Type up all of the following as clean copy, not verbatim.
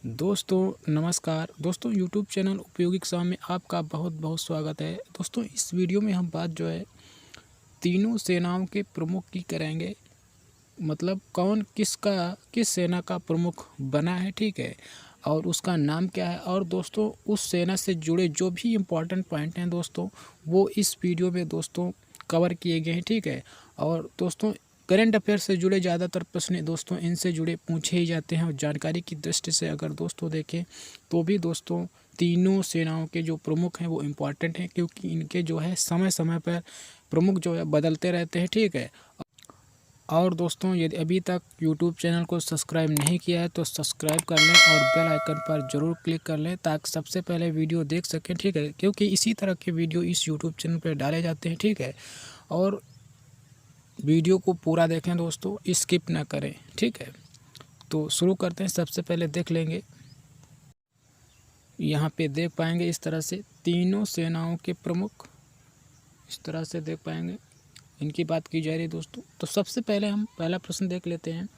दोस्तों नमस्कार। दोस्तों यूट्यूब चैनल उपयोगी एग्जाम में आपका बहुत बहुत स्वागत है। दोस्तों इस वीडियो में हम बात जो है तीनों सेनाओं के प्रमुख की करेंगे, मतलब कौन किस सेना का प्रमुख बना है, ठीक है, और उसका नाम क्या है। और दोस्तों उस सेना से जुड़े जो भी इम्पोर्टेंट पॉइंट हैं दोस्तों वो इस वीडियो में दोस्तों कवर किए गए हैं, ठीक है। और दोस्तों करंट अफेयर से जुड़े ज़्यादातर प्रश्न दोस्तों इनसे जुड़े पूछे ही जाते हैं। और जानकारी की दृष्टि से अगर दोस्तों देखें तो भी दोस्तों तीनों सेनाओं के जो प्रमुख हैं वो इम्पॉर्टेंट हैं, क्योंकि इनके जो है समय समय पर प्रमुख जो है बदलते रहते हैं, ठीक है। और दोस्तों यदि अभी तक यूट्यूब चैनल को सब्सक्राइब नहीं किया है तो सब्सक्राइब कर लें और बेल आइकन पर ज़रूर क्लिक कर लें ताकि सबसे पहले वीडियो देख सकें, ठीक है, क्योंकि इसी तरह के वीडियो इस यूट्यूब चैनल पर डाले जाते हैं, ठीक है। और वीडियो को पूरा देखें दोस्तों, स्किप ना करें, ठीक है। तो शुरू करते हैं। सबसे पहले देख लेंगे, यहाँ पे देख पाएंगे इस तरह से तीनों सेनाओं के प्रमुख, इस तरह से देख पाएंगे, इनकी बात की जा रही है दोस्तों। तो सबसे पहले हम पहला प्रश्न देख लेते हैं।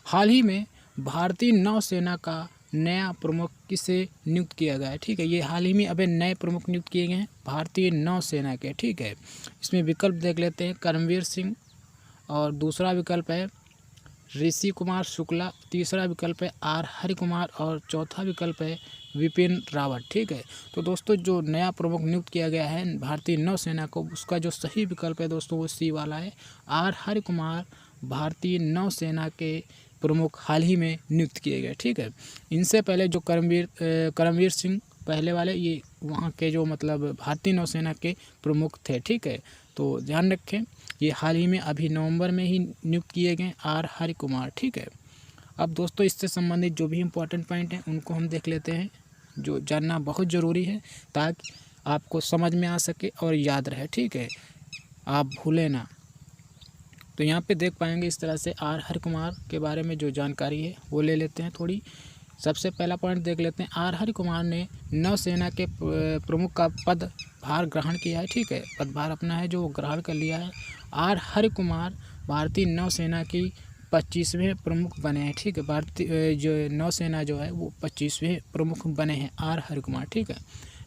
हाल ही में भारतीय नौसेना का नया प्रमुख किसे नियुक्त किया गया है, ठीक है। ये हाल ही में अभी नए प्रमुख नियुक्त किए गए हैं भारतीय नौसेना के, ठीक है। इसमें विकल्प देख लेते हैं, करमवीर सिंह, और दूसरा विकल्प है ऋषि कुमार शुक्ला, तीसरा विकल्प है आर हरि कुमार, और चौथा विकल्प है विपिन रावत, ठीक है। तो दोस्तों जो नया प्रमुख नियुक्त किया गया है भारतीय नौसेना को, उसका जो सही विकल्प है दोस्तों वो सी वाला है, आर हरि कुमार भारतीय नौसेना के प्रमुख हाल ही में नियुक्त किए गए, ठीक है। इनसे पहले जो करमवीर सिंह पहले वाले, ये वहाँ के जो मतलब भारतीय नौसेना के प्रमुख थे, ठीक है। तो ध्यान रखें, ये हाल ही में अभी नवंबर में ही नियुक्त किए गए आर हरि कुमार, ठीक है। अब दोस्तों इससे संबंधित जो भी इम्पोर्टेंट पॉइंट हैं उनको हम देख लेते हैं, जो जानना बहुत ज़रूरी है ताकि आपको समझ में आ सके और याद रहे, ठीक है, आप भूलें ना। तो यहाँ पे देख पाएंगे इस तरह से आर हरि कुमार के बारे में जो जानकारी है वो ले लेते हैं थोड़ी। सबसे पहला पॉइंट देख लेते हैं, आर हरि कुमार ने नौसेना के प्रमुख का पदभार ग्रहण किया है, ठीक है, पदभार अपना है जो ग्रहण कर लिया है। आर हरि कुमार भारतीय नौसेना की 25वें प्रमुख बने हैं, ठीक है। भारतीय जो नौसेना जो है वो 25वें प्रमुख बने हैं आर हरि कुमार, ठीक है।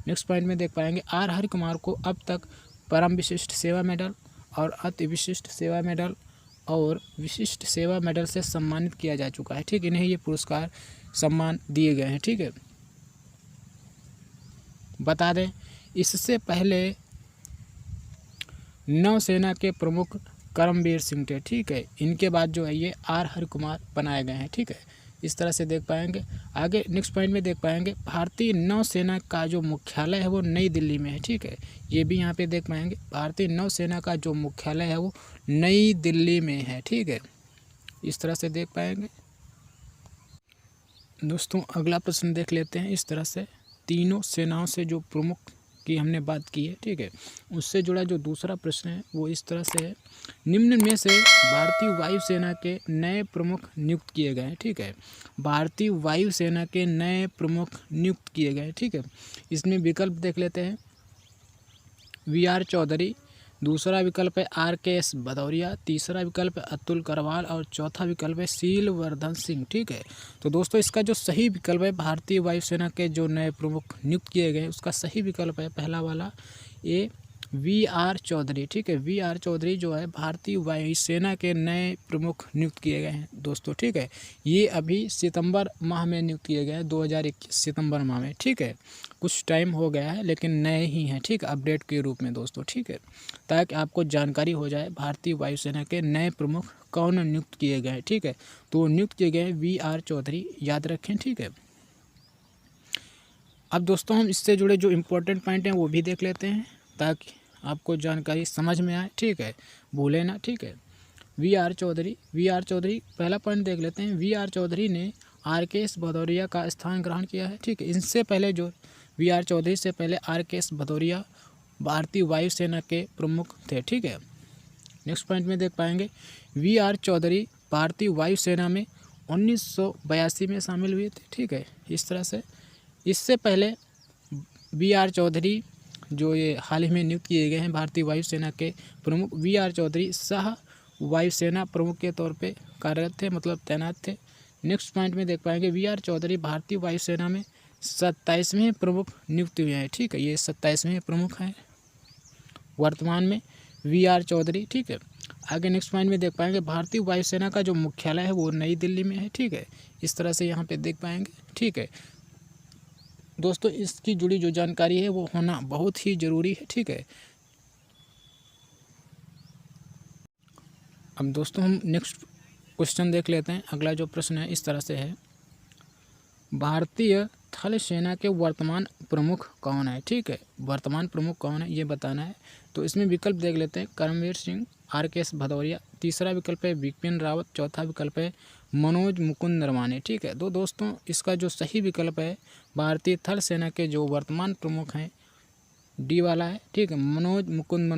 नेक्स्ट पॉइंट में देख पाएंगे, आर हरि कुमार को अब तक परम विशिष्ट सेवा मेडल और अति विशिष्ट सेवा मेडल और विशिष्ट सेवा मेडल से सम्मानित किया जा चुका है, ठीक। इन्हें ये पुरस्कार सम्मान दिए गए हैं, ठीक है। बता दें इससे पहले नौसेना के प्रमुख करमवीर सिंह थे, ठीक है। इनके बाद जो है ये आर हरि कुमार बनाए गए हैं, ठीक है। इस तरह से देख पाएंगे। आगे नेक्स्ट पॉइंट में देख पाएंगे, भारतीय नौसेना का जो मुख्यालय है वो नई दिल्ली में है, ठीक है। ये भी यहाँ पे देख पाएंगे, भारतीय नौसेना का जो मुख्यालय है वो नई दिल्ली में है, ठीक है। इस तरह से देख पाएंगे दोस्तों। अगला प्रश्न देख लेते हैं। इस तरह से तीनों सेनाओं से जो प्रमुख की हमने बात की है, ठीक है, उससे जुड़ा जो दूसरा प्रश्न है वो इस तरह से है, निम्न में से भारतीय वायुसेना के नए प्रमुख नियुक्त किए गए हैं, ठीक है। भारतीय वायुसेना के नए प्रमुख नियुक्त किए गए हैं, ठीक है। इसमें विकल्प देख लेते हैं, वी आर चौधरी, दूसरा विकल्प है आर के एस भदौरिया, तीसरा विकल्प है अतुल करवाल, और चौथा विकल्प है शीलवर्धन सिंह, ठीक है। तो दोस्तों इसका जो सही विकल्प है भारतीय वायुसेना के जो नए प्रमुख नियुक्त किए गए हैं उसका सही विकल्प है पहला वाला, ये वी आर चौधरी, ठीक है। वी आर चौधरी जो है भारतीय वायुसेना के नए प्रमुख नियुक्त किए गए हैं दोस्तों, ठीक है। ये अभी सितंबर माह में नियुक्त किए गए हैं, 2021 सितंबर माह में, ठीक है। कुछ टाइम हो गया है लेकिन नए ही हैं, ठीक, अपडेट के रूप में दोस्तों, ठीक है, ताकि आपको जानकारी हो जाए भारतीय वायुसेना के नए प्रमुख कौन नियुक्त किए गए हैं, ठीक है। तो नियुक्त किए गए वी आर चौधरी, याद रखें, ठीक है। अब दोस्तों हम इससे जुड़े जो इम्पोर्टेंट पॉइंट हैं वो भी देख लेते हैं ताकि आपको जानकारी समझ में आए, ठीक है, भूले ना, ठीक है। वी आर चौधरी पहला पॉइंट देख लेते हैं। वी आर चौधरी ने आर के एस भदौरिया का स्थान ग्रहण किया है, ठीक है। इनसे पहले जो वी आर चौधरी से पहले आर के एस भदौरिया भारतीय वायुसेना के प्रमुख थे, ठीक है। नेक्स्ट पॉइंट में देख पाएंगे, वी आर चौधरी भारतीय वायुसेना में 1982 में शामिल हुए थे, ठीक है। इस तरह से इससे पहले वी आर चौधरी जो ये हाल ही में नियुक्त किए गए हैं भारतीय वायुसेना के प्रमुख, वी आर चौधरी सह वायुसेना प्रमुख के तौर पे कार्यरत थे, मतलब तैनात थे, नेक्स्ट पॉइंट में देख पाएंगे VR चौधरी भारतीय वायुसेना में 27वें प्रमुख नियुक्त हुए हैं। ठीक है, ये 27वें प्रमुख हैं वर्तमान में VR चौधरी। ठीक है, आगे नेक्स्ट पॉइंट में देख पाएंगे भारतीय वायुसेना का जो मुख्यालय है वो नई दिल्ली में है। ठीक है, इस तरह से यहाँ पे देख पाएंगे। ठीक है दोस्तों, इसकी जुड़ी जो जानकारी है वो होना बहुत ही ज़रूरी है। ठीक है, अब दोस्तों हम नेक्स्ट क्वेश्चन देख लेते हैं। अगला जो प्रश्न है इस तरह से है, भारतीय थल सेना के वर्तमान प्रमुख कौन है। ठीक है, वर्तमान प्रमुख कौन है ये बताना है। तो इसमें विकल्प देख लेते हैं, करमवीर सिंह, RKS भदौरिया, तीसरा विकल्प है बिपिन रावत, चौथा विकल्प है मनोज मुकुंद नरवाने। ठीक है, तो दोस्तों इसका जो सही विकल्प है भारतीय थल सेना के जो वर्तमान प्रमुख हैं डी वाला है। ठीक है, मनोज मुकुंद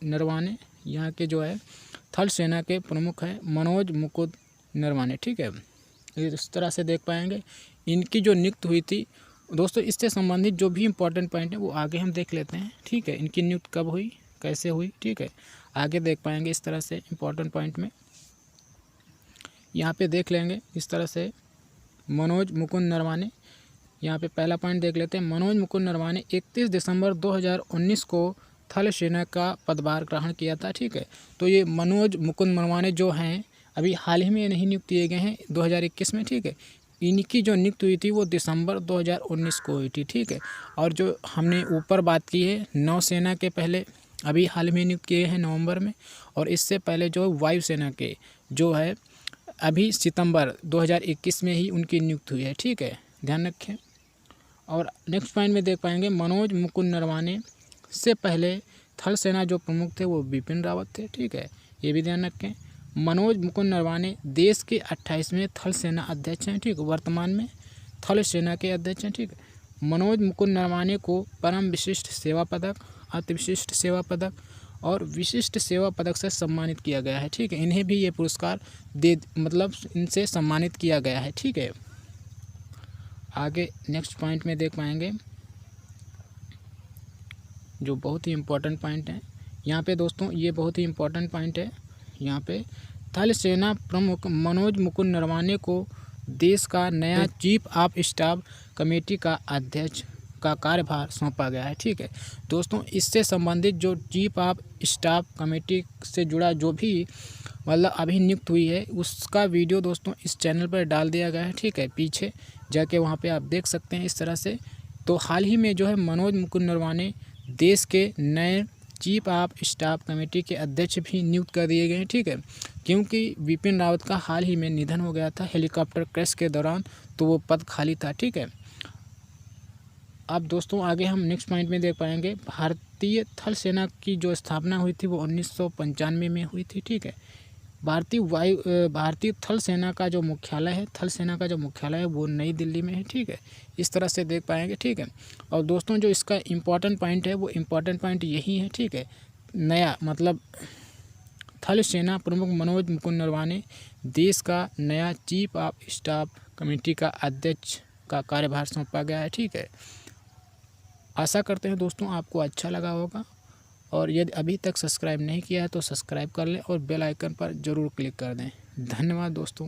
नरवाने यहाँ के जो है थल सेना के प्रमुख हैं मनोज मुकुंद नरवाने। ठीक है, इस तरह से देख पाएंगे। इनकी जो नियुक्त हुई थी दोस्तों, इससे संबंधित जो भी इम्पोर्टेंट पॉइंट है वो आगे हम देख लेते हैं। ठीक है, इनकी नियुक्त कब हुई, कैसे हुई, ठीक है, आगे देख पाएंगे इस तरह से इम्पोर्टेंट पॉइंट में। यहाँ पे देख लेंगे इस तरह से मनोज मुकुंद नरवाने। यहाँ पे पहला पॉइंट देख लेते हैं, मनोज मुकुंद नरवाने 31 दिसंबर 2019 को थल सेना का पदभार ग्रहण किया था। ठीक है, तो ये मनोज मुकुंद नरवाने जो हैं अभी हाल ही में नहीं नियुक्त किए गए हैं 2021 में। ठीक है, इनकी जो नियुक्त हुई थी वो दिसंबर 2019 को हुई थी। ठीक है, और जो हमने ऊपर बात की है नौसेना के पहले अभी हाल में नियुक्त किए हैं नवंबर में, और इससे पहले जो वायुसेना के जो है अभी सितंबर 2021 में ही उनकी नियुक्त हुई है। ठीक है, ध्यान रखें। और नेक्स्ट पॉइंट में देख पाएंगे मनोज मुकुंद नरवाने से पहले थल सेना जो प्रमुख थे वो बिपिन रावत थे। ठीक है, ये भी ध्यान रखें। मनोज मुकुंद नरवाने देश के 28वें थल सेना अध्यक्ष हैं। ठीक है, वर्तमान में थल सेना के अध्यक्ष हैं। ठीक है, मनोज मुकुंद नरवाने को परम विशिष्ट सेवा पदक, अति विशिष्ट सेवा पदक और विशिष्ट सेवा पदक से सम्मानित किया गया है। ठीक है, इन्हें भी ये पुरस्कार इनसे सम्मानित किया गया है। ठीक है, आगे नेक्स्ट पॉइंट में देख पाएंगे जो बहुत ही इम्पोर्टेंट पॉइंट है यहाँ पे दोस्तों, ये बहुत ही इम्पोर्टेंट पॉइंट है। यहाँ पे थल सेना प्रमुख मनोज मुकुंद नरवाने को देश का नया चीफ ऑफ स्टाफ कमेटी का अध्यक्ष का कार्यभार सौंपा गया है। ठीक है दोस्तों, इससे संबंधित जो चीफ ऑफ स्टाफ कमेटी से जुड़ा जो भी अभी नियुक्त हुई है उसका वीडियो दोस्तों इस चैनल पर डाल दिया गया है। ठीक है, पीछे जाके वहाँ पे आप देख सकते हैं इस तरह से। तो हाल ही में जो है मनोज मुकुंद नरवाने देश के नए चीफ ऑफ स्टाफ कमेटी के अध्यक्ष भी नियुक्त कर दिए गए हैं। ठीक है, क्योंकि बिपिन रावत का हाल ही में निधन हो गया था हेलीकॉप्टर क्रैश के दौरान, तो वो पद खाली था। ठीक है, अब दोस्तों आगे हम नेक्स्ट पॉइंट में देख पाएंगे भारतीय थल सेना की जो स्थापना हुई थी वो 1995 में हुई थी। ठीक है, भारतीय थल सेना का जो मुख्यालय है वो नई दिल्ली में है। ठीक है, इस तरह से देख पाएंगे। ठीक है, और दोस्तों जो इसका इम्पोर्टेंट पॉइंट है वो इम्पोर्टेंट पॉइंट यही है। ठीक है, नया थल सेना प्रमुख मनोज मुकुंद नरवाने देश का नया चीफ ऑफ स्टाफ कमेटी का अध्यक्ष का कार्यभार सौंपा गया है। ठीक है, आशा करते हैं दोस्तों आपको अच्छा लगा होगा, और यदि अभी तक सब्सक्राइब नहीं किया है तो सब्सक्राइब कर लें और बेल आइकन पर ज़रूर क्लिक कर दें। धन्यवाद दोस्तों।